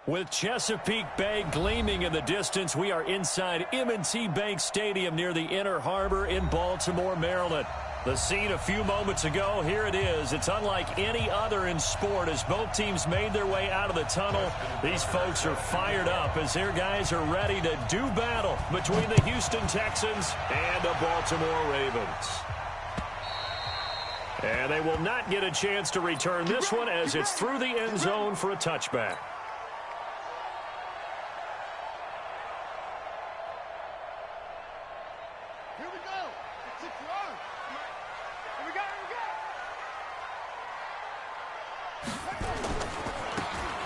With Chesapeake Bay gleaming in the distance, we are inside M&T Bank Stadium near the Inner Harbor in Baltimore, Maryland. The scene a few moments ago, here it is. It's unlike any other in sport as both teams made their way out of the tunnel. These folks are fired up as their guys are ready to do battle between the Houston Texans and the Baltimore Ravens. And they will not get a chance to return this one as it's through the end zone for a touchback.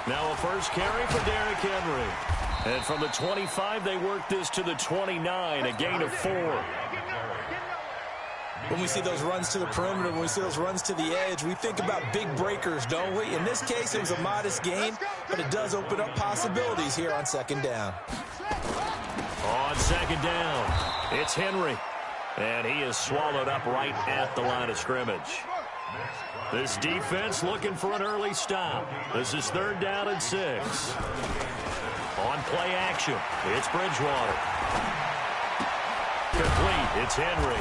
Now a first carry for Derrick Henry. And from the 25, they work this to the 29, a gain of 4. When we see those runs to the perimeter, when we see those runs to the edge, we think about big breakers, don't we? In this case, it was a modest gain, but it does open up possibilities here on second down. On second down, it's Henry. And he is swallowed up right at the line of scrimmage. This defense looking for an early stop. This is 3rd down and 6. On play action, it's Bridgewater. Complete, it's Henry.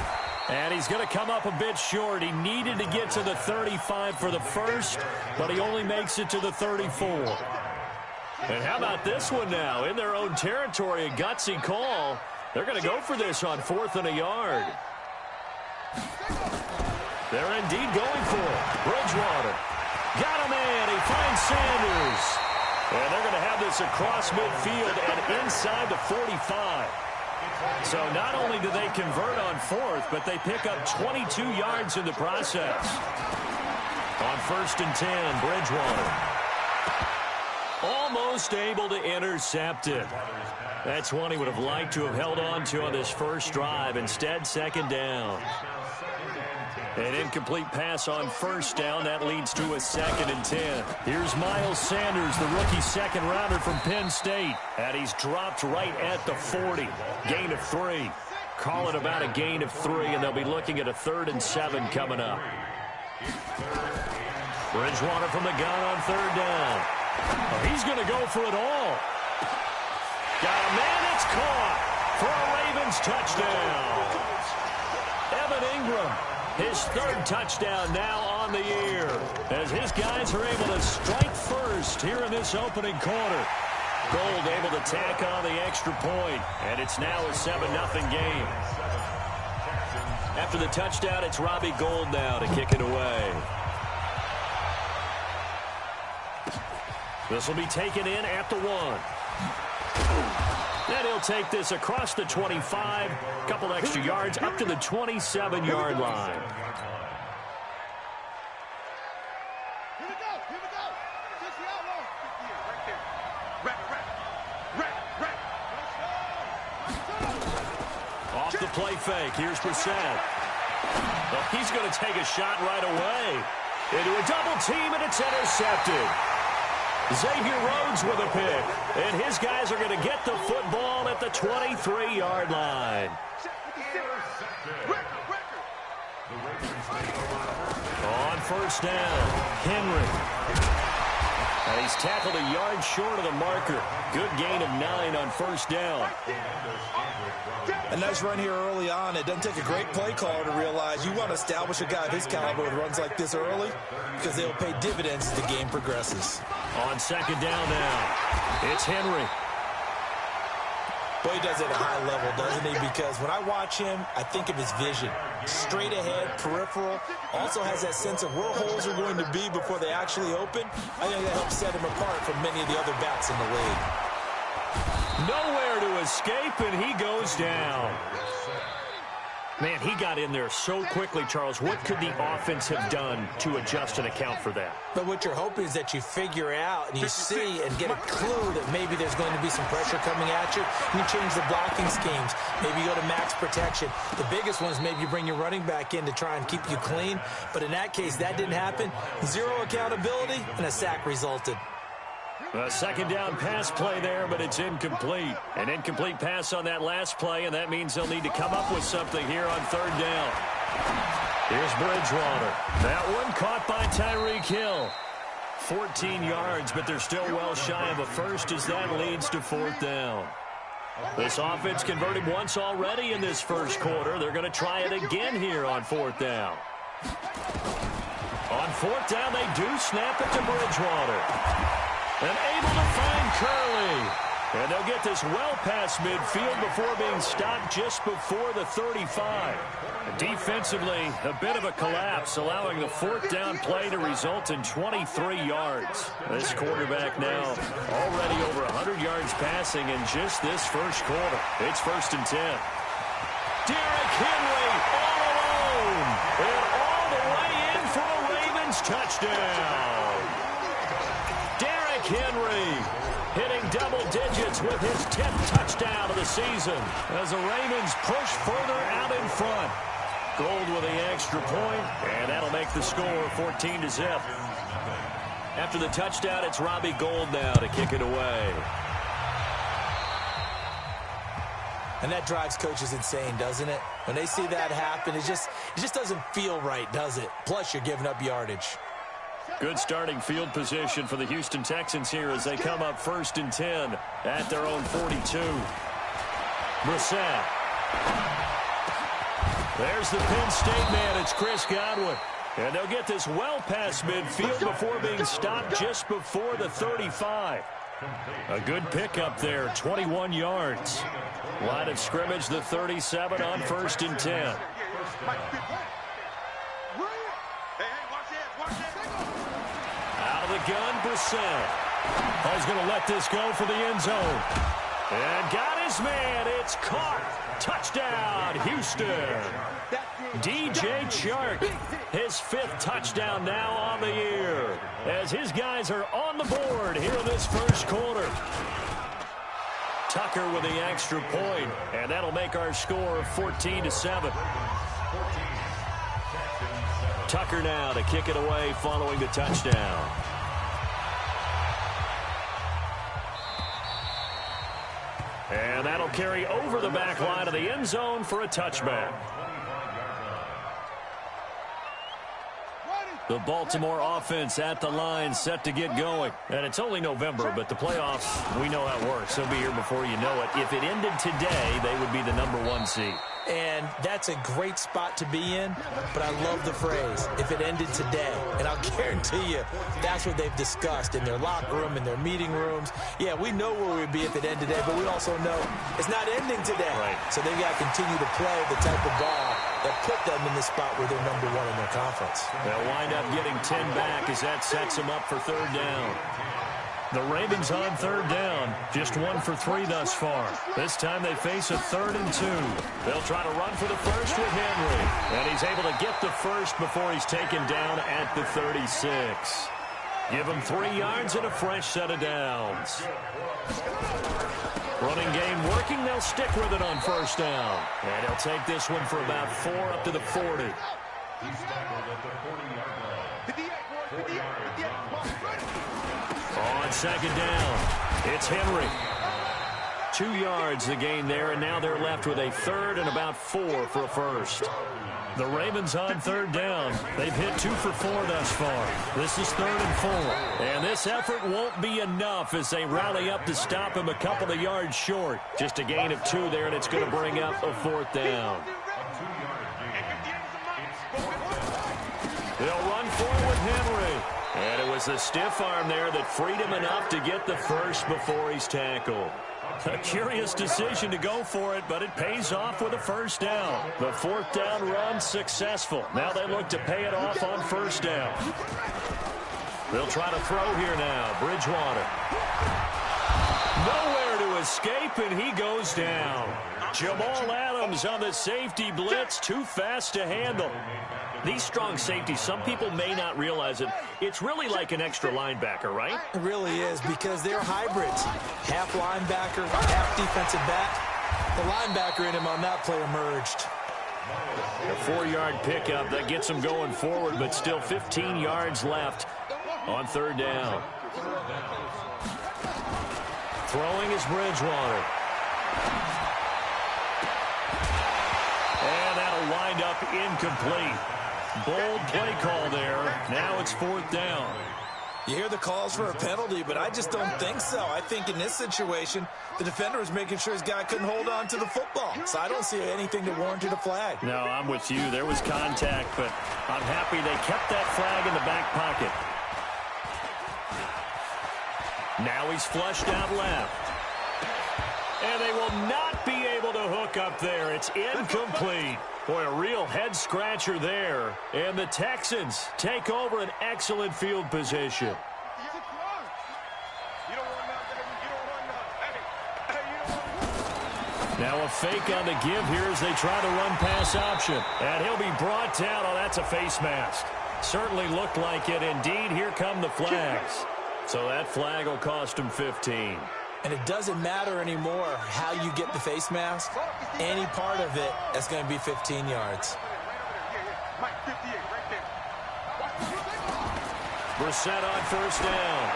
And he's going to come up a bit short. He needed to get to the 35 for the first, but he only makes it to the 34. And how about this one now? In their own territory, a gutsy call. They're going to go for this on 4th and a yard. They're indeed going for it. Bridgewater. Got him in. He finds Sanders. And they're going to have this across midfield and inside the 45. So not only do they convert on 4th, but they pick up 22 yards in the process. On 1st and 10, Bridgewater. Almost able to intercept it. That's one he would have liked to have held on to on this first drive. Instead, 2nd down. An incomplete pass on 1st down. That leads to a 2nd and 10. Here's Miles Sanders, the rookie second-rounder from Penn State. And he's dropped right at the 40. Gain of 3. Call it about a gain of 3, and they'll be looking at a 3rd and 7 coming up. Bridgewater from the gun on 3rd down. Oh, he's going to go for it all. Got a man, it's caught for a Ravens touchdown. Evan Ingram, his 3rd touchdown now on the year, as his guys are able to strike first here in this opening quarter. Gold able to tack on the extra point, and it's now a 7-0 game. After the touchdown, it's Robbie Gould now to kick it away. This will be taken in at the 1. And he'll take this across the 25, couple extra yards up to the 27-yard line. Here we go. Just the outlaw. Right there. Right. Off the play fake, here's Brissett. Well, he's going to take a shot right away. Into a double team, and it's intercepted. Xavier Rhodes with a pick, and his guys are going to get the football at the 23-yard line. On 1st down, Henry. And he's tackled a yard short of the marker. Good gain of 9 on 1st down. A nice run here early on. It doesn't take a great play caller to realize you want to establish a guy of his caliber with runs like this early because they'll pay dividends as the game progresses. On 2nd down now, it's Henry. Boy, he does it at a high level, doesn't he? Because when I watch him, I think of his vision. Straight ahead, peripheral. Also has that sense of where holes are going to be before they actually open. I think that helps set him apart from many of the other backs in the league. Nowhere to escape, and he goes down. Man, he got in there so quickly, Charles. What could the offense have done to adjust and account for that? But what you're hoping is that you figure out and you see and get a clue that maybe there's going to be some pressure coming at you. You change the blocking schemes. Maybe you go to max protection. The biggest one is maybe you bring your running back in to try and keep you clean. But in that case, that didn't happen. Zero accountability, and a sack resulted. A 2nd down pass play there, but it's incomplete. An incomplete pass on that last play, and that means they'll need to come up with something here on 3rd down. Here's Bridgewater. That one caught by Tyreek Hill. 14 yards, but they're still well shy of a first as that leads to 4th down. This offense converted once already in this first quarter. They're going to try it again here on 4th down. On 4th down, they do snap it to Bridgewater. And able to find Curley. And they'll get this well past midfield before being stopped just before the 35. Defensively, a bit of a collapse, allowing the 4th down play to result in 23 yards. This quarterback now already over 100 yards passing in just this first quarter. It's 1st and 10. Derrick Henry all alone. And all the way in for a Ravens touchdown. Derrick Henry hitting double digits with his 10th touchdown of the season as the Ravens push further out in front. Gold with the extra point, and that'll make the score 14-0. After the touchdown, it's Robbie Gould now to kick it away. And that drives coaches insane, doesn't it? When they see that happen, it just doesn't feel right, does it? Plus, you're giving up yardage. Good starting field position for the Houston Texans here as they come up 1st and 10 at their own 42. Brissett. There's the Penn State man. It's Chris Godwin. And they'll get this well past midfield before being stopped just before the 35. A good pickup there, 21 yards. Line of scrimmage, the 37 on 1st and 10. Out of the gun, Brissett. He's going to let this go for the end zone. And got his man. It's caught. Touchdown, Houston. DJ Chark, his 5th touchdown now on the year, as his guys are on the board here in this first quarter. Tucker with the extra point, and that'll make our score 14-7. Tucker now to kick it away following the touchdown. And that'll carry over the back line of the end zone for a touchback. The Baltimore offense at the line, set to get going. And it's only November, but the playoffs, we know how it works. They'll be here before you know it. If it ended today, they would be the #1 seed. And that's a great spot to be in, but I love the phrase, if it ended today. And I'll guarantee you, that's what they've discussed in their locker room, in their meeting rooms. Yeah, we know where we'd be if it ended today, but we also know it's not ending today. Right. So they've got to continue to play the type of ball that put them in the spot where they're #1 in their conference. They'll wind up getting 10 back as that sets them up for 3rd down. The Ravens on 3rd down, just 1 for 3 thus far. This time they face a 3rd and 2. They'll try to run for the first with Henry. And he's able to get the first before he's taken down at the 36. Give him 3 yards and a fresh set of downs. Running game working, they'll stick with it on 1st down. And he'll take this one for about 4 up to the 40. On 2nd down, it's Henry. 2 yards the gain there, and now they're left with a 3rd and about 4 for a first. The Ravens on 3rd down. They've hit 2 for 4 thus far. This is 3rd and 4. And this effort won't be enough as they rally up to stop him a couple of yards short. Just a gain of 2 there, and it's going to bring up a 4th down. They'll run forward with Henry. And it was the stiff arm there that freed him enough to get the first before he's tackled. A curious decision to go for it, but it pays off with a 1st down. The 4th down run successful. Now they look to pay it off on 1st down. They'll try to throw here now. Bridgewater. Nowhere to escape, and he goes down. Jamal Adams on the safety blitz, too fast to handle. These strong safeties, some people may not realize it. It's really like an extra linebacker, right? It really is, because they're hybrids. Half linebacker, half defensive back. The linebacker in him on that play emerged. A 4-yard pickup that gets him going forward, but still 15 yards left on 3rd down. Throwing is Bridgewater. And that'll wind up incomplete. Bold play call there. Now it's 4th down. You hear the calls for a penalty, but I just don't think so. I think in this situation, the defender was making sure his guy couldn't hold on to the football. So I don't see anything to warrant a flag. No, I'm with you. There was contact, but I'm happy they kept that flag in the back pocket. Now he's flushed out left. And they will not be able to hook up there. It's incomplete. Boy, a real head-scratcher there. And the Texans take over an excellent field position. Now a fake on the give here as they try the run-pass option. And he'll be brought down. Oh, that's a face mask. Certainly looked like it. Indeed, here come the flags. So that flag will cost him 15. And it doesn't matter anymore how you get the face mask. Any part of it, that's going to be 15 yards. Brissett on first down.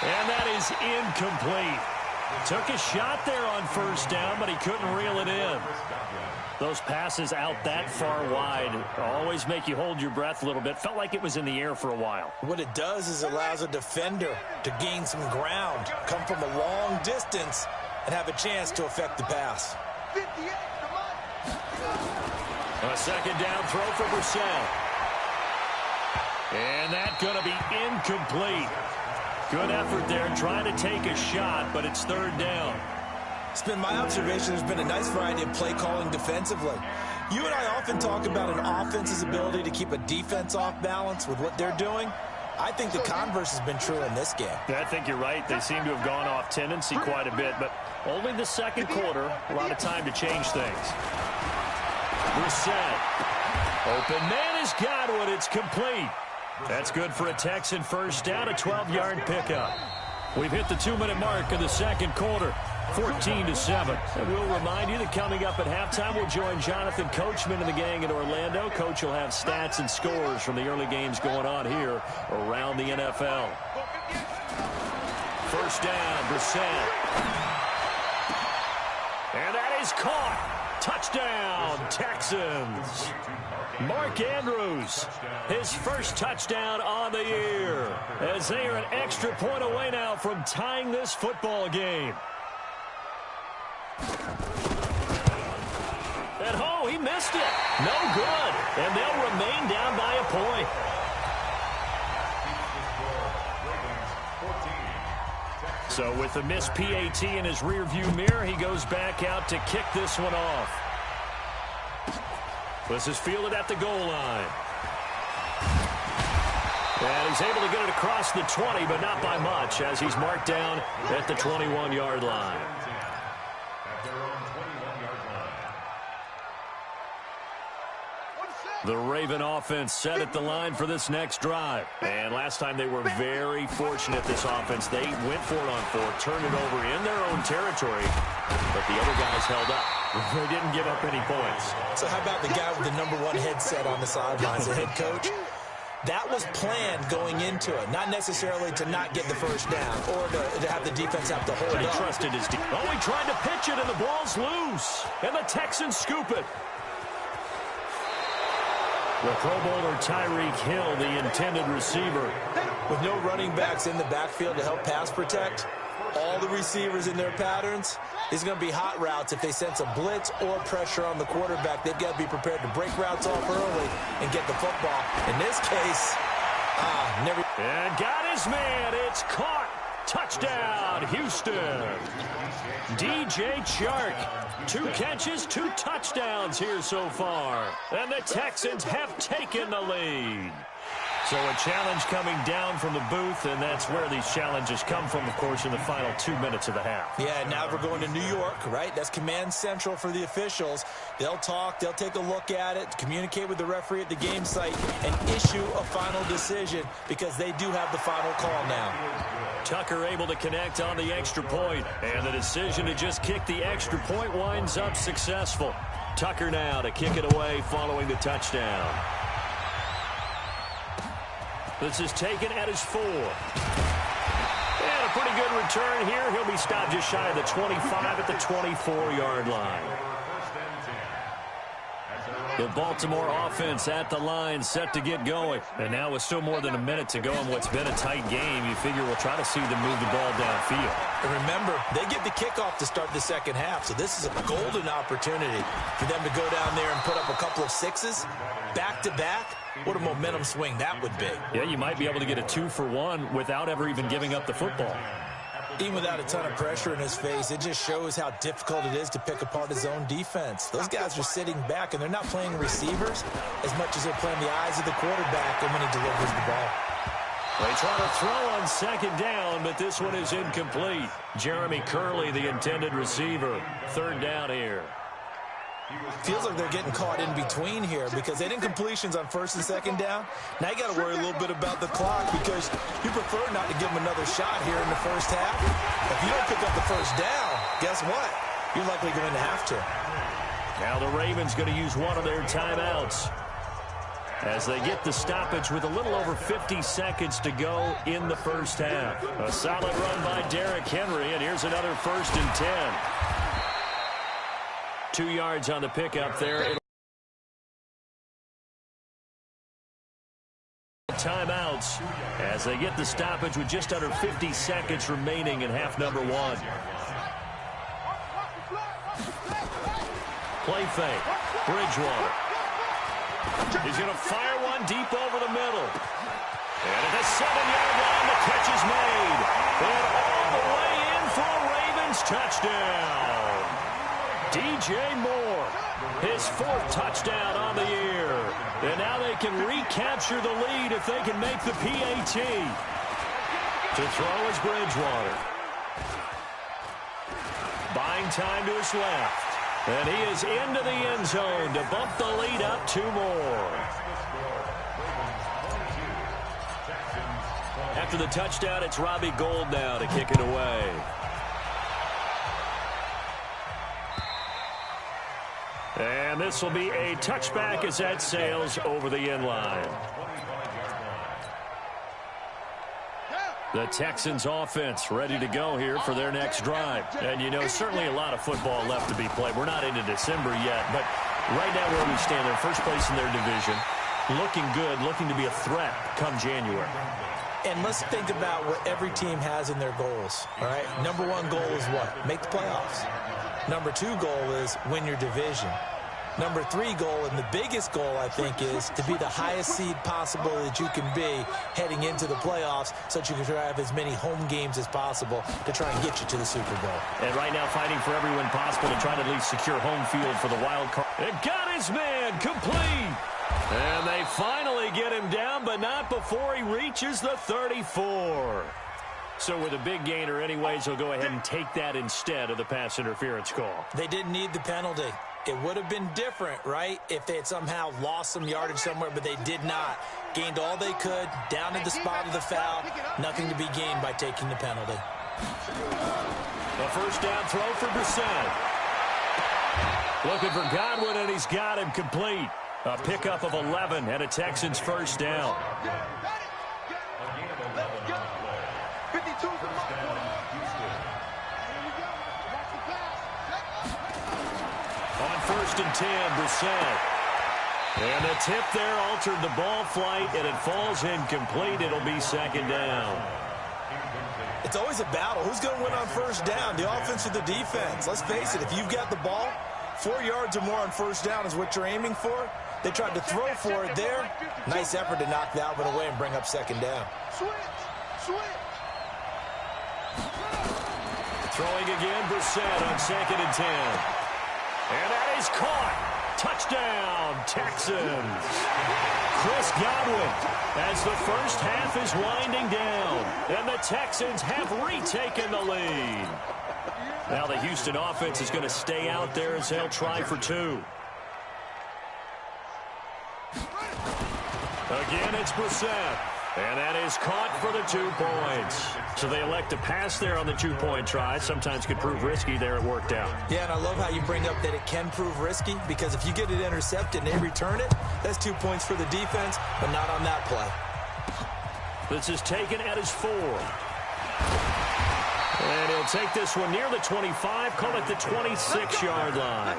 And that is incomplete. Took a shot there on first down, but he couldn't reel it in. Those passes out that far wide always make you hold your breath a little bit. Felt like it was in the air for a while. What it does is allows a defender to gain some ground, come from a long distance, and have a chance to affect the pass. A second down throw for Brissett. And that's going to be incomplete. Good effort there trying to take a shot, but it's third down. It's been my observation there's been a nice variety of play calling defensively. You and I often talk about an offense's ability to keep a defense off balance with what they're doing. I think the converse has been true in this game. I think you're right. They seem to have gone off tendency quite a bit, but only the second quarter, a lot of time to change things. Brissett. Open man has got one. It's complete. That's good for a Texan first down, a 12-yard pickup. We've hit the 2-minute mark of the second quarter. 14-7. And we'll remind you that coming up at halftime, we'll join Jonathan Coachman and the gang in Orlando. Coach will have stats and scores from the early games going on here around the NFL. First down, Brissett. And that is caught. Touchdown, Texans. Mark Andrews, his first touchdown on the year, as they are an extra point away now from tying this football game. And oh, he missed it. No good. And they'll remain down by a point. So with the missed PAT in his rearview mirror, he goes back out to kick this one off. This is fielded at the goal line. And he's able to get it across the 20, but not by much, as he's marked down at the 21-yard line. The Raven offense set at the line for this next drive. And last time they were very fortunate, this offense. They went for it on fourth, turned it over in their own territory, but the other guys held up. They didn't give up any points. So how about the guy with the #1 headset on the sidelines, the head coach? That was planned going into it, not necessarily to not get the first down or to have the defense have to hold up. He trusted his defense. Oh, he tried to pitch it, and the ball's loose. And the Texans scoop it. The Pro Bowler Tyreek Hill, the intended receiver. With no running backs in the backfield to help pass protect, all the receivers in their patterns, is going to be hot routes. If they sense a blitz or pressure on the quarterback, they've got to be prepared to break routes off early and get the football. In this case, never. And got his man. It's caught. Touchdown, Houston. DJ Chark. 2 catches, 2 touchdowns here so far. And the Texans have taken the lead. So a challenge coming down from the booth, and that's where these challenges come from, of course, in the final 2 minutes of the half. Yeah, now we're going to New York, right? That's command central for the officials. They'll talk, they'll take a look at it, communicate with the referee at the game site, and issue a final decision because they do have the final call now. Tucker able to connect on the extra point, and the decision to just kick the extra point winds up successful. Tucker now to kick it away following the touchdown. This is taken at his 4. And a pretty good return here. He'll be stopped just shy of the 25 at the 24-yard line. The Baltimore offense at the line, set to get going. And now with still more than a minute to go in what's been a tight game, you figure we'll try to see them move the ball downfield. And remember, they get the kickoff to start the second half, so this is a golden opportunity for them to go down there and put up a couple of sixes back-to-back. What a momentum swing that would be. Yeah, you might be able to get a 2-for-1 without ever even giving up the football. Even without a ton of pressure in his face, it just shows how difficult it is to pick apart his own defense. Those guys are sitting back, and they're not playing receivers as much as they're playing the eyes of the quarterback and when he delivers the ball. They try to throw on second down, but this one is incomplete. Jeremy Curley, the intended receiver. Third down here. Feels like they're getting caught in between here because they didn't completions on first and second down. Now you got to worry a little bit about the clock because you prefer not to give them another shot here in the first half. If you don't pick up the first down, guess what? You're likely going to have to. Now the Ravens going to use one of their timeouts as they get the stoppage with a little over 50 seconds to go in the first half. A solid run by Derrick Henry, and here's another 1st and 10. 2 yards on the pickup there. Timeouts as they get the stoppage with just under 50 seconds remaining in half number 1. Play fake. Bridgewater. He's going to fire one deep over the middle. And at the 7-yard line, the catch is made. And all the way in for a Ravens touchdown. DJ Moore, his 4th touchdown on the year. And now they can recapture the lead if they can make the PAT. To throw is Bridgewater. Buying time to his left. And he is into the end zone to bump the lead up 2 more. After the touchdown, it's Robbie Gould now to kick it away. And this will be a touchback as that sails over the end line. The Texans offense ready to go here for their next drive. And, you know, certainly a lot of football left to be played. We're not into December yet, but right now where we stand, they're first place in their division. Looking good, looking to be a threat come January. And let's think about what every team has in their goals, all right? Number 1 goal is what? Make the playoffs. Number 2 goal is win your division. Number 3 goal, and the biggest goal, I think, is to be the highest seed possible that you can be heading into the playoffs so that you can have as many home games as possible to try and get you to the Super Bowl. And right now fighting for every win possible to try to at least secure home field for the wild card. It got his man complete. And they finally get him down, but not before he reaches the 34. So with a big gainer anyways, he'll go ahead and take that instead of the pass interference call. They didn't need the penalty. It would have been different, right, if they had somehow lost some yardage somewhere, but they did not. Gained all they could, down at the spot of the foul. Nothing to be gained by taking the penalty. A first down throw for Brissett. Looking for Godwin, and he's got him complete. A pickup of 11 and a Texans first down. On 1st and 10, Brissett. And the tip there altered the ball flight, and it falls incomplete. It'll be 2nd down. It's always a battle. Who's going to win on first down, the offense or the defense? Let's face it, if you've got the ball, 4 yards or more on first down is what you're aiming for. They tried to throw for it there. Nice effort to knock that one away and bring up 2nd down. Throwing again, Brissett on 2nd and 10. And that is caught. Touchdown, Texans. Chris Godwin as the first half is winding down. And the Texans have retaken the lead. Now the Houston offense is going to stay out there as they'll try for 2. Again, it's Brissett. And that is caught for the 2 points. So they elect to pass there on the 2-point try. Sometimes could prove risky. There it worked out. Yeah, and I love how you bring up that it can prove risky, because if you get it intercepted and they return it, that's 2 points for the defense, but not on that play. This is taken at his 4. And he'll take this one near the 25, call it the 26-yard line.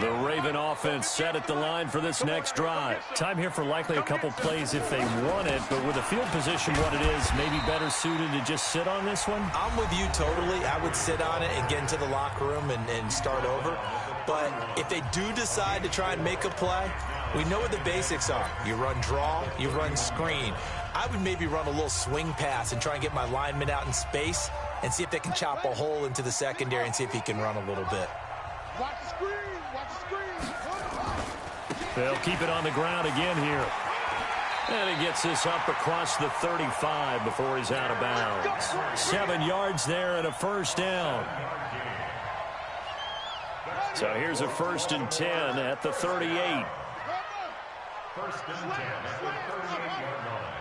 The Raven offense set at the line for this next drive. Time here for likely a couple plays if they want it, but with the field position what it is, maybe better suited to just sit on this one? I'm with you totally. I would sit on it and get into the locker room and start over. But if they do decide to try and make a play, we know what the basics are. You run draw, you run screen. I would maybe run a little swing pass and try and get my lineman out in space and see if they can chop a hole into the secondary and see if he can run a little bit. Watch the screen. Watch the screen. They'll keep it on the ground again here. And he gets this up across the 35 before he's out of bounds. 7 yards there and a first down. So here's a 1st and 10 at the 38. 1st and 10 at the 38-yard line.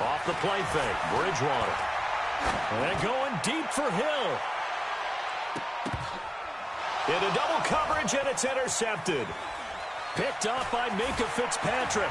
Off the play fake, Bridgewater. And going deep for Hill. Into double coverage, and it's intercepted. Picked off by Minka Fitzpatrick.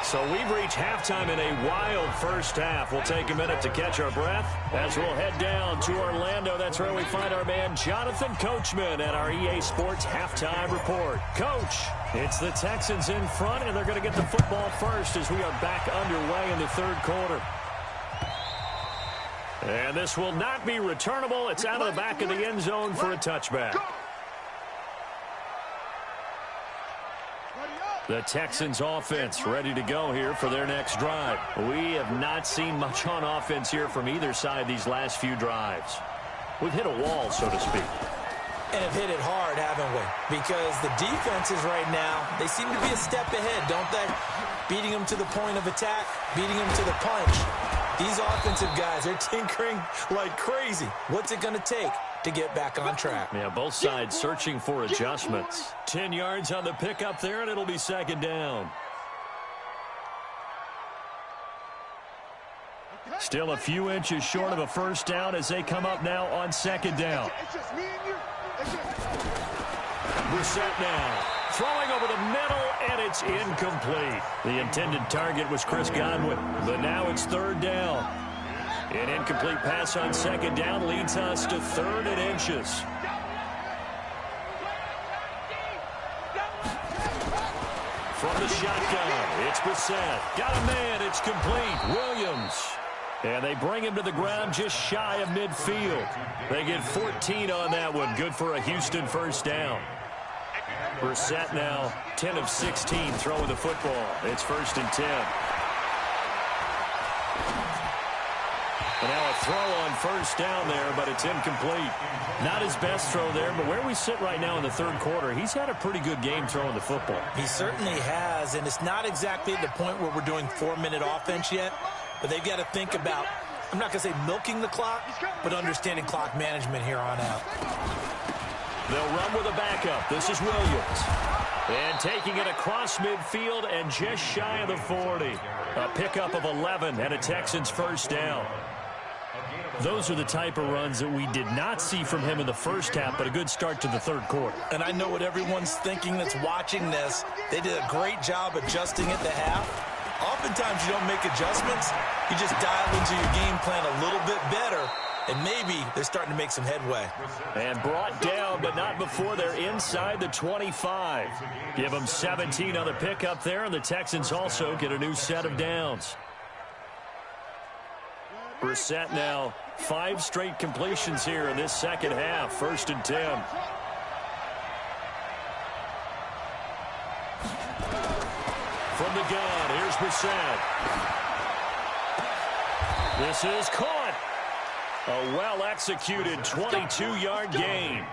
So we've reached halftime in a wild first half. We'll take a minute to catch our breath as we'll head down to Orlando. That's where we find our man Jonathan Coachman at our EA Sports Halftime Report. Coach, it's the Texans in front, and they're going to get the football first as we are back underway in the third quarter. And this will not be returnable. It's out of the back of the end zone for a touchback. The Texans offense ready to go here for their next drive. We have not seen much on offense here from either side these last few drives. We've hit a wall, so to speak. And have hit it hard, haven't we? Because the defenses right now, they seem to be a step ahead, don't they? Beating them to the point of attack, beating them to the punch. These offensive guys are tinkering like crazy. What's it going to take to get back on track? Yeah, both sides searching for adjustments. 10 yards on the pickup there, and it'll be 2nd down. Still a few inches short of a first down as they come up now on 2nd down. Brissett now throwing over the middle, and it's incomplete. The intended target was Chris Godwin, but now it's 3rd down. An incomplete pass on 2nd down leads us to 3rd and inches. From the shotgun, it's Brissett. Got a man, it's complete. Williams. And they bring him to the ground just shy of midfield. They get 14 on that one. Good for a Houston first down. Brissett now 10 of 16 throwing the football. It's 1st and 10. And now a throw on 1st down there, but it's incomplete. Not his best throw there, but where we sit right now in the 3rd quarter, he's had a pretty good game throwing the football. He certainly has, and it's not exactly at the point where we're doing 4-minute offense yet, but they've got to think about, I'm not going to say milking the clock, but understanding clock management here on out. They'll run with a backup. This is Williams. And taking it across midfield and just shy of the 40. A pickup of 11 and a Texans first down. Those are the type of runs that we did not see from him in the first half, but a good start to the 3rd quarter. And I know what everyone's thinking that's watching this. They did a great job adjusting at the half. Oftentimes you don't make adjustments. You just dial into your game plan a little bit better, and maybe they're starting to make some headway. And brought down, but not before they're inside the 25. Give them 17 on the pickup there, and the Texans also get a new set of downs. Brissett now 5 straight completions here in this second half. 1st and 10. From the gun, here's Brissett. This is caught. A well-executed 22-yard gain.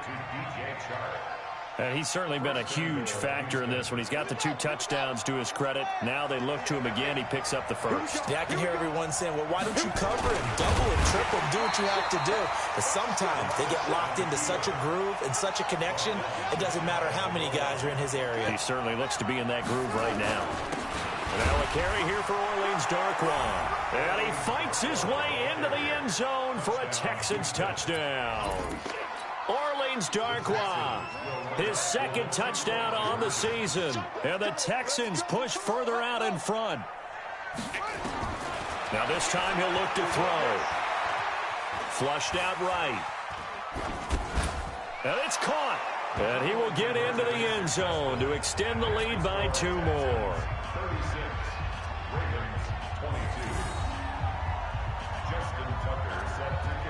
And he's certainly been a huge factor in this one. He's got the 2 touchdowns to his credit. Now they look to him again. He picks up the 1st. Yeah, I can hear everyone saying, well, why don't you cover him, double him, triple him, do what you have to do. But sometimes they get locked into such a groove and such a connection, it doesn't matter how many guys are in his area. He certainly looks to be in that groove right now. Now a carry here for Orleans Darkwa. And he fights his way into the end zone for a Texans touchdown. Orleans Darkwa, his 2nd touchdown on the season. And the Texans push further out in front. Now this time he'll look to throw. Flushed out right. And it's caught. And he will get into the end zone to extend the lead by 2 more.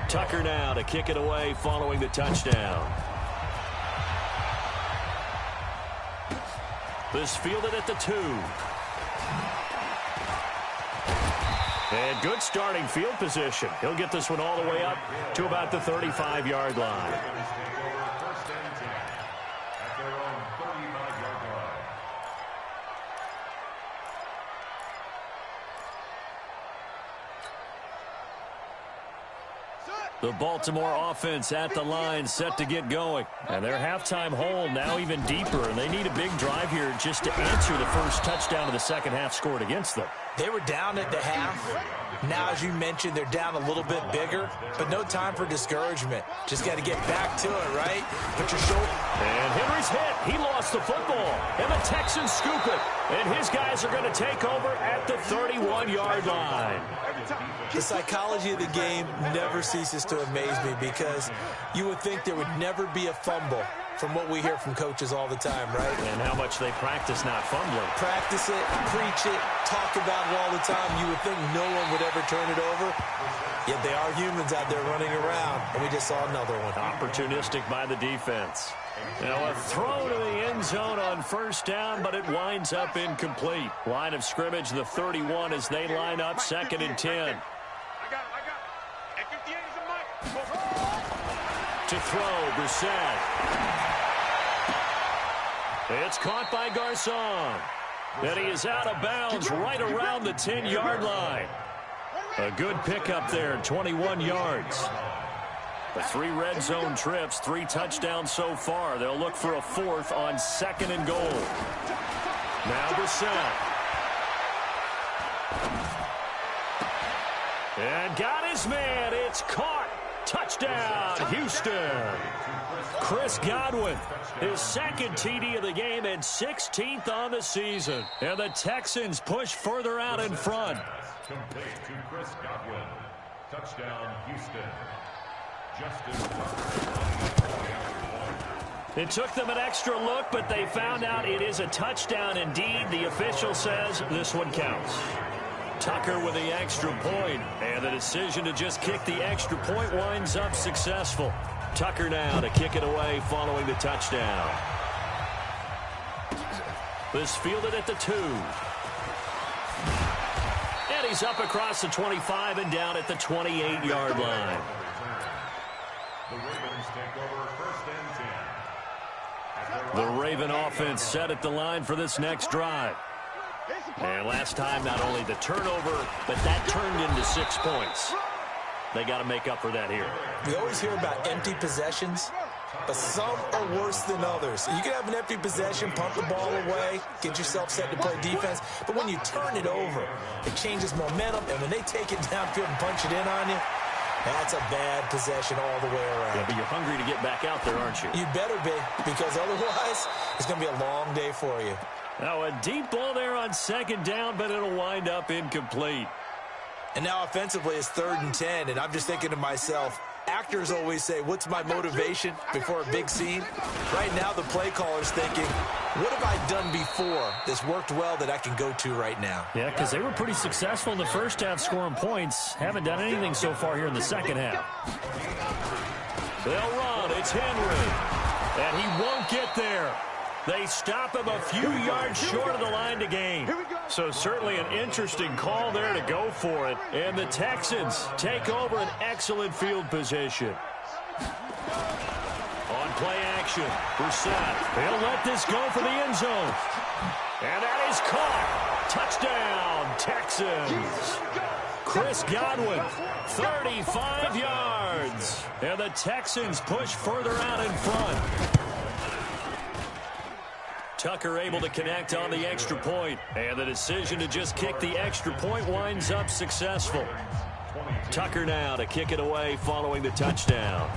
Tucker now to kick it away following the touchdown. This fielded at the 2. And good starting field position. He'll get this one all the way up to about the 35-yard line. The Baltimore offense at the line set to get going. And their halftime hole now even deeper, and they need a big drive here just to answer the first touchdown of the second half scored against them. They were down at the half. Now, as you mentioned, they're down a little bit bigger, but no time for discouragement. Just got to get back to it, right? Put your shoulder. And Henry's hit. He lost the football. And the Texans scoop it. And his guys are going to take over at the 31-yard line. The psychology of the game never ceases to amaze me because you would think there would never be a fumble from what we hear from coaches all the time, right? And how much they practice not fumbling. Practice it, preach it, talk about it all the time. You would think no one would ever turn it over. Yet they are humans out there running around, and we just saw another one. Opportunistic by the defense. Now a throw to the end zone on first down, but it winds up incomplete. Line of scrimmage, the 31 as they line up 2nd and 10. To throw, Brissett. It's caught by Garcon. And he is out of bounds right around the 10-yard line. A good pickup there, 21 yards. The 3 red zone trips, 3 touchdowns so far. They'll look for a 4th on 2nd and goal. Now Brissett. And got his man. It's caught. Touchdown, Houston. Chris Godwin, his 2nd TD of the game and 16th on the season. And the Texans push further out in front. Complete to Chris Godwin. Touchdown, Houston. It took them an extra look, but they found out it is a touchdown indeed. The official says this one counts. Tucker with the extra point, and the decision to just kick the extra point winds up successful. Tucker now to kick it away following the touchdown. This fielded at the 2. And he's up across the 25 and down at the 28-yard line. The Ravens take over 1st and 10. The Raven offense set at the line for this next drive. And last time, not only the turnover, but that turned into 6 points. They got to make up for that here. We always hear about empty possessions, but some are worse than others. You can have an empty possession, punt the ball away, get yourself set to play defense, but when you turn it over, it changes momentum, and when they take it downfield and punch it in on you, that's a bad possession all the way around. Yeah, but you're hungry to get back out there, aren't you? You better be, because otherwise, it's going to be a long day for you. Now, a deep ball there on 2nd down, but it'll wind up incomplete. And now offensively, it's 3rd and 10, and I'm just thinking to myself, actors always say, what's my motivation before a big scene? Right now, the play caller's thinking, what have I done before that's worked well that I can go to right now? Yeah, because they were pretty successful in the first half scoring points. Haven't done anything so far here in the second half. They'll run. It's Henry. And he won't get there. They stop him a few yards short of the line to gain. So certainly an interesting call there to go for it. And the Texans take over an excellent field position. On play action, Brissett. He'll let this go for the end zone. And that is caught. Touchdown, Texans. Chris Godwin, 35 yards. And the Texans push further out in front. Tucker able to connect on the extra point, and the decision to just kick the extra point winds up successful. Tucker now to kick it away following the touchdown.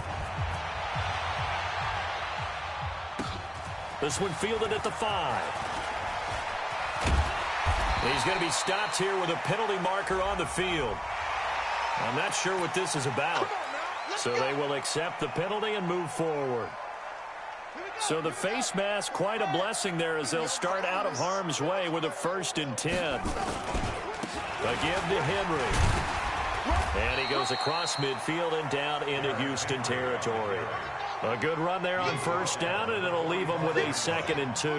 This one fielded at the 5. He's going to be stopped here with a penalty marker on the field. I'm not sure what this is about. So they will accept the penalty and move forward. So the face mask, quite a blessing there as they'll start out of harm's way with a 1st and 10. A give to Henry. And he goes across midfield and down into Houston territory. A good run there on 1st down, and it'll leave them with a 2nd and 2.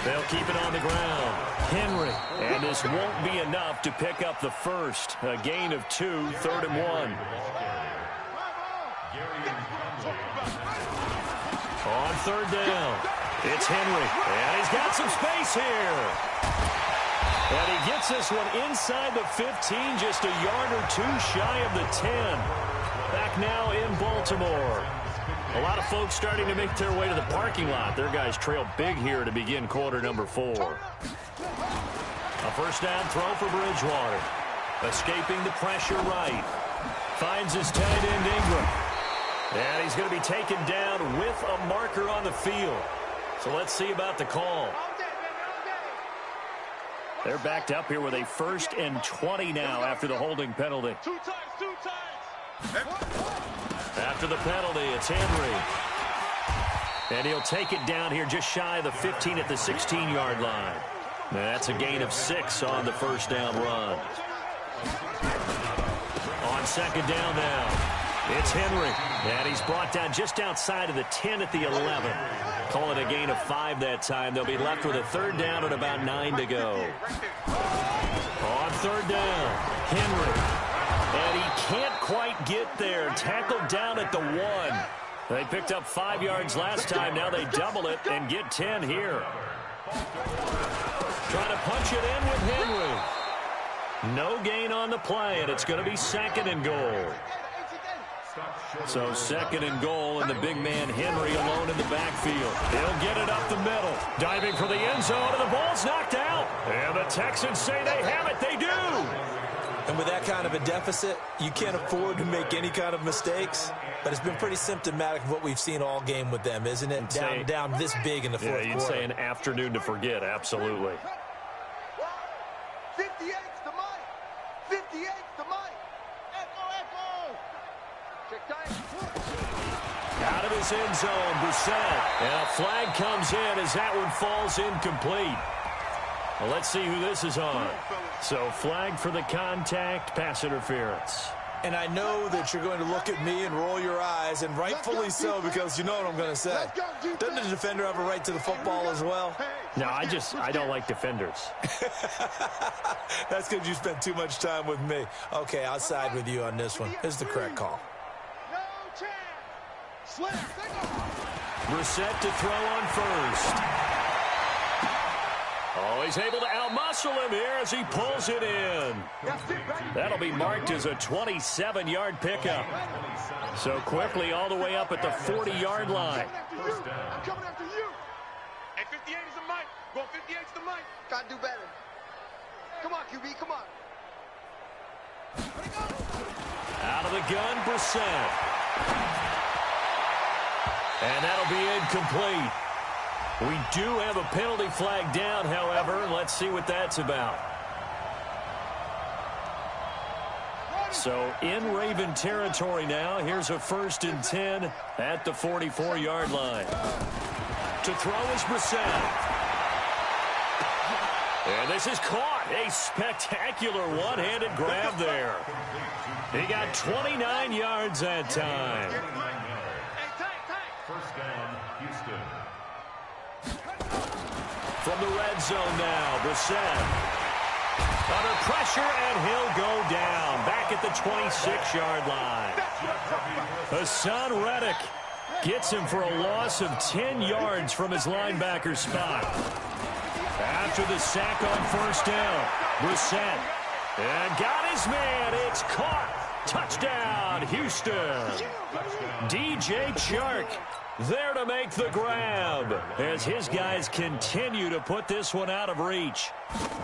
They'll keep it on the ground. Henry. And this won't be enough to pick up the 1st. A gain of 2, 3rd and 1. On 3rd down, it's Henry. And he's got some space here. And he gets this one inside the 15, just a yard or 2 shy of the 10. Back now in Baltimore. A lot of folks starting to make their way to the parking lot. Their guys trail big here to begin quarter number 4. A 1st down throw for Bridgewater. Escaping the pressure right. Finds his tight end Ingram. And he's going to be taken down with a marker on the field. So let's see about the call. They're backed up here with a 1st and 20 now after the holding penalty. 2 times. After the penalty, it's Henry. And he'll take it down here just shy of the 15 at the 16-yard line. Now that's a gain of 6 on the 1st down run. On 2nd down now. It's Henry, and he's brought down just outside of the 10 at the 11. Call it a gain of 5 that time. They'll be left with a 3rd down and about 9 to go. On 3rd down, Henry. And he can't quite get there. Tackled down at the 1. They picked up 5 yards last time. Now they double it and get 10 here. Trying to punch it in with Henry. No gain on the play, and it's going to be 2nd and goal. So 2nd and goal, and the big man Henry alone in the backfield. He'll get it up the middle. Diving for the end zone, and the ball's knocked out. And the Texans say they have it. They do. And with that kind of a deficit, you can't afford to make any kind of mistakes. But it's been pretty symptomatic of what we've seen all game with them, isn't it? Down this big in the fourth quarter. Yeah, you'd say an afternoon to forget, absolutely. 58's the mic. 58's the mic. Echo. Out of his end zone, Brissett. And a flag comes in as that one falls incomplete. Well, let's see who this is on. So flag for the contact, pass interference. And I know that you're going to look at me and roll your eyes, and rightfully so, because you know what I'm going to say. Doesn't the defender have a right to the football as well? No, I don't like defenders. That's because you spent too much time with me. Okay, I'll side with you on this one. This is the correct call. Brissett to throw on 1st. Oh, he's able to outmuscle him here as he pulls it in. That'll be marked as a 27-yard pickup. So quickly all the way up at the 40-yard line. I'm coming after you. Hey, 58 is the mic. Go 58's the mic. Gotta do better. Come on, QB, come on. Out of the gun, Brissett. And that'll be incomplete. We do have a penalty flag down, however. Let's see what that's about. So in Raven territory now. Here's a 1st and 10 at the 44-yard line. To throw is Brissett. And this is caught. A spectacular one-handed grab there. He got 29 yards that time. First down, Houston. From the red zone now, Brissett. Under pressure, and he'll go down. Back at the 26-yard line. Hassan Reddick gets him for a loss of 10 yards from his linebacker spot. After the sack on 1st down, Brissett. And got his man. It's caught. Touchdown, Houston. DJ Chark there to make the grab as his guys continue to put this one out of reach.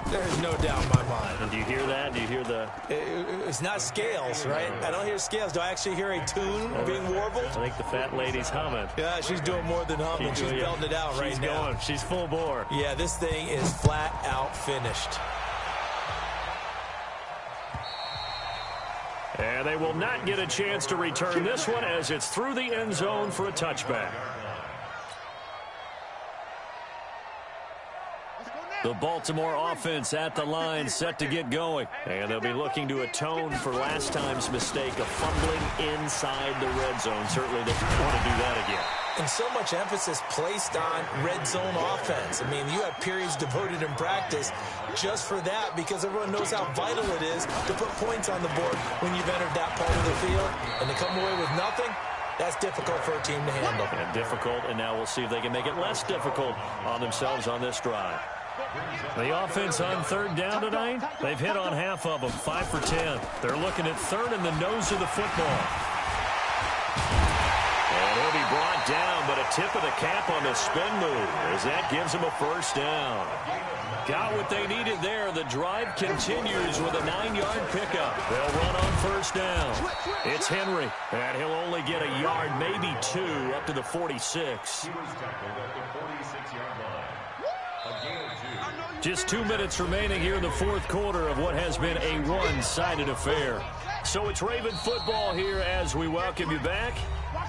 There's no doubt in my mind. And do you hear that? Do you hear the... It's not scales, right? I don't hear scales. Do I actually hear a tune being warbled? I think the fat lady's humming. Yeah, she's doing more than humming. She's belting it out right now. Going. She's full bore. Yeah, this thing is flat out finished. And they will not get a chance to return this one as it's through the end zone for a touchback. The Baltimore offense at the line, set to get going. And they'll be looking to atone for last time's mistake of fumbling inside the red zone. Certainly they want to do that again. And so much emphasis placed on red zone offense. I mean, you have periods devoted in practice just for that because everyone knows how vital it is to put points on the board when you've entered that part of the field. And to come away with nothing, that's difficult for a team to handle. And difficult, and now we'll see if they can make it less difficult on themselves on this drive. The offense on third down tonight, they've hit on half of them, 5 for 10. They're looking at third in the nose of the football. And he'll be brought down, but a tip of the cap on the spin move as that gives him a first down. Got what they needed there. The drive continues with a 9-yard pickup. They'll run on first down. It's Henry, and he'll only get a yard, maybe 2, up to the 46. Just 2 minutes remaining here in the fourth quarter of what has been a one-sided affair. So it's Raven football here as we welcome you back.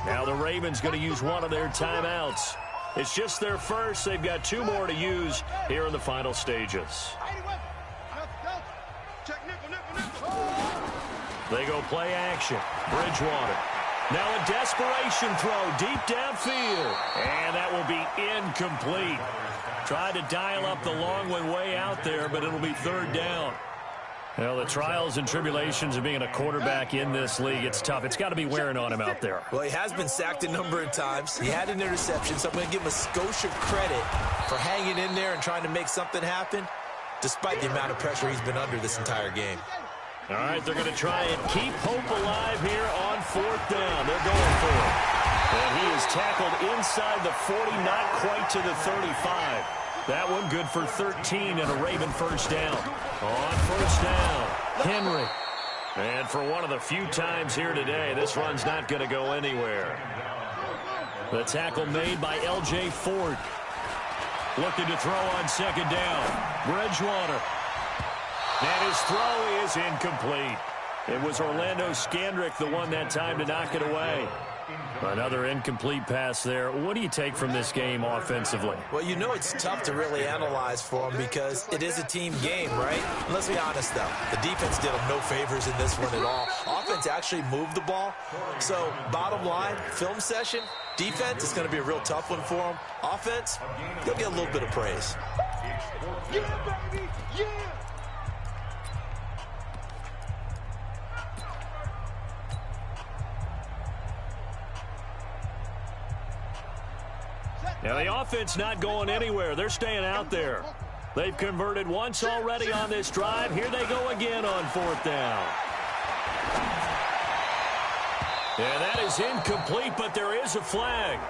Now the Ravens going to use one of their timeouts. It's just their first. They've got 2 more to use here in the final stages. They go play action. Bridgewater. Now a desperation throw deep downfield. And that will be incomplete. Tried to dial up the long one way out there, but it'll be third down. Well, the trials and tribulations of being a quarterback in this league, it's tough. It's got to be wearing on him out there. Well, he has been sacked a number of times. He had an interception, so I'm going to give him a skosh of credit for hanging in there and trying to make something happen, despite the amount of pressure he's been under this entire game. All right, they're going to try and keep hope alive here on fourth down. They're going for it. And he is tackled inside the 40, not quite to the 35. That one good for 13 and a Raven first down. On first down, Henry. And for one of the few times here today, this run's not going to go anywhere. The tackle made by L.J. Ford. Looking to throw on second down. Bridgewater. And his throw is incomplete. It was Orlando Scandrick the one that time to knock it away. Another incomplete pass there. What do you take from this game offensively? Well, you know it's tough to really analyze for them because it is a team game, right? And let's be honest, though. The defense did them no favors in this one at all. Offense actually moved the ball. So, bottom line, film session, defense is going to be a real tough one for them. Offense, they'll get a little bit of praise. Yeah, baby, yeah! Now, the offense not going anywhere. They're staying out there. They've converted once already on this drive. Here they go again on fourth down. And that is incomplete, but there is a flag.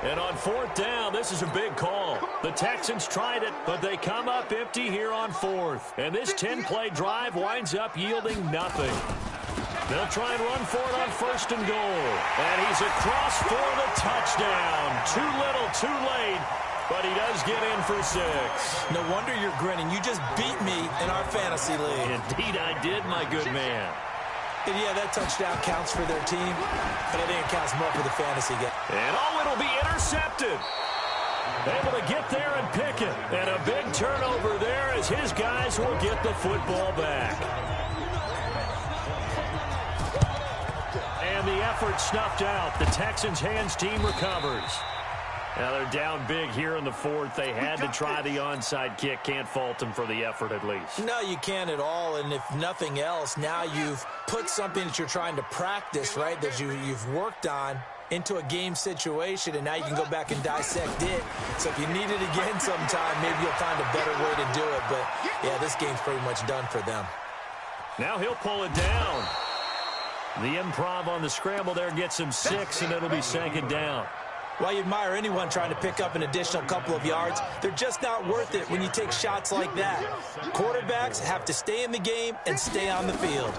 And on fourth down, this is a big call. The Texans tried it, but they come up empty here on fourth. And this 10-play drive winds up yielding nothing. They'll try and run for it on first and goal. And he's across for the touchdown. Too little, too late, but he does get in for 6. No wonder you're grinning. You just beat me in our fantasy league. Indeed I did, my good man. And yeah, that touchdown counts for their team, but I think it counts more for the fantasy game. And it'll be intercepted. Able to get there and pick it. And a big turnover there as his guys will get the football back. And the effort snuffed out. The Texans' hands team recovers. Now they're down big here in the fourth. They had to try the onside kick. Can't fault them for the effort at least. No, you can't at all. And if nothing else, now you've put something that you're trying to practice, right, that you've worked on into a game situation, and now you can go back and dissect it. So if you need it again sometime, maybe you'll find a better way to do it. But, yeah, this game's pretty much done for them. Now he'll pull it down. The improv on the scramble there gets him 6, and it'll be second down. While you admire anyone trying to pick up an additional couple of yards, they're just not worth it when you take shots like that. Quarterbacks have to stay in the game and stay on the field.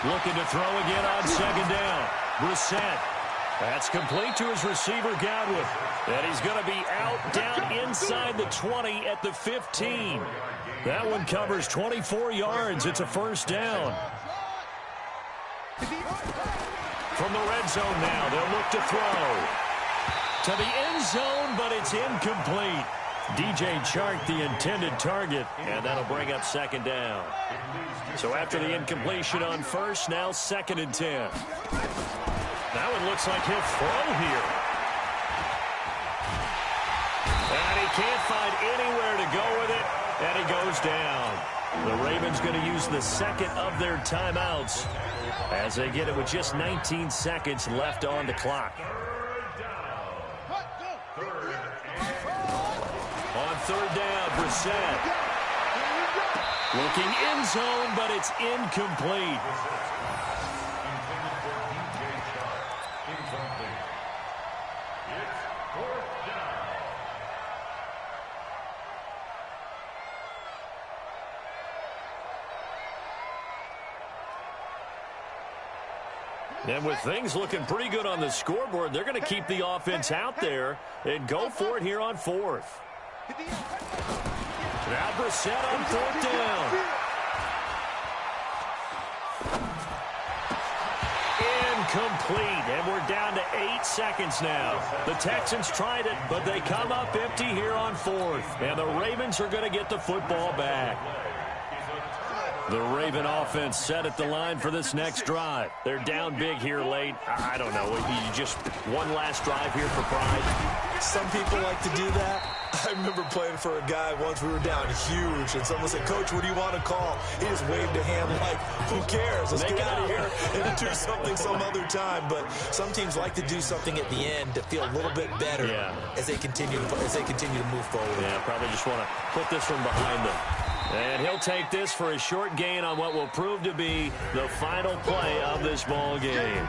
Looking to throw again on second down. Brissett. That's complete to his receiver, Godwin. And he's going to be out down inside the 20 at the 15. That one covers 24 yards. It's a first down. From the red zone now, they'll look to throw. To the end zone, but it's incomplete. DJ Chark, the intended target, and that'll bring up second down. So after the incompletion on first, now 2nd and 10. Now it looks like he'll throw here. And he can't find anywhere to go with it, and he goes down. The Ravens going to use the second of their timeouts as they get it with just 19 seconds left on the clock. On 3rd down, Brissett. Looking end zone, but it's incomplete. And with things looking pretty good on the scoreboard, they're going to keep the offense out there and go for it here on 4th. Now Brissett on 4th down. Incomplete, and we're down to 8 seconds now. The Texans tried it, but they come up empty here on 4th. And the Ravens are going to get the football back. The Raven offense set at the line for this next drive. They're down big here late. I don't know. You just one last drive here for pride. Some people like to do that. I remember playing for a guy once. We were down huge, and someone said, "Coach, what do you want to call?" He just waved a hand like, "Who cares? Let's get out of here and do something some other time." But some teams like to do something at the end to feel a little bit better as they continue to move forward. Yeah, probably just want to put this one behind them. And he'll take this for a short gain on what will prove to be the final play of this ball game.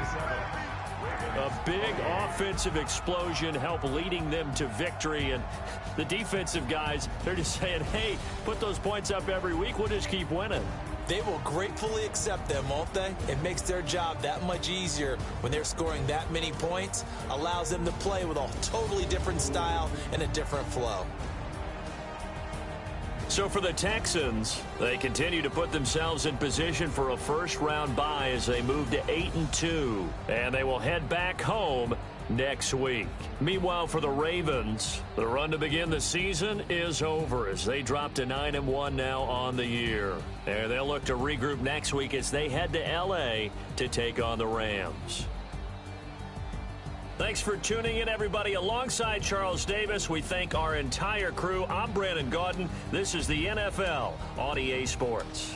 A big offensive explosion helped leading them to victory. And the defensive guys, they're just saying, hey, put those points up every week. We'll just keep winning. They will gratefully accept them, won't they? It makes their job that much easier when they're scoring that many points. Allows them to play with a totally different style and a different flow. So for the Texans, they continue to put themselves in position for a first-round bye as they move to 8-2, and they will head back home next week. Meanwhile, for the Ravens, the run to begin the season is over as they drop to 9-1 now on the year. And they'll look to regroup next week as they head to L.A. to take on the Rams. Thanks for tuning in, everybody. Alongside Charles Davis, we thank our entire crew. I'm Brandon Gaudin. This is the NFL on EA Sports.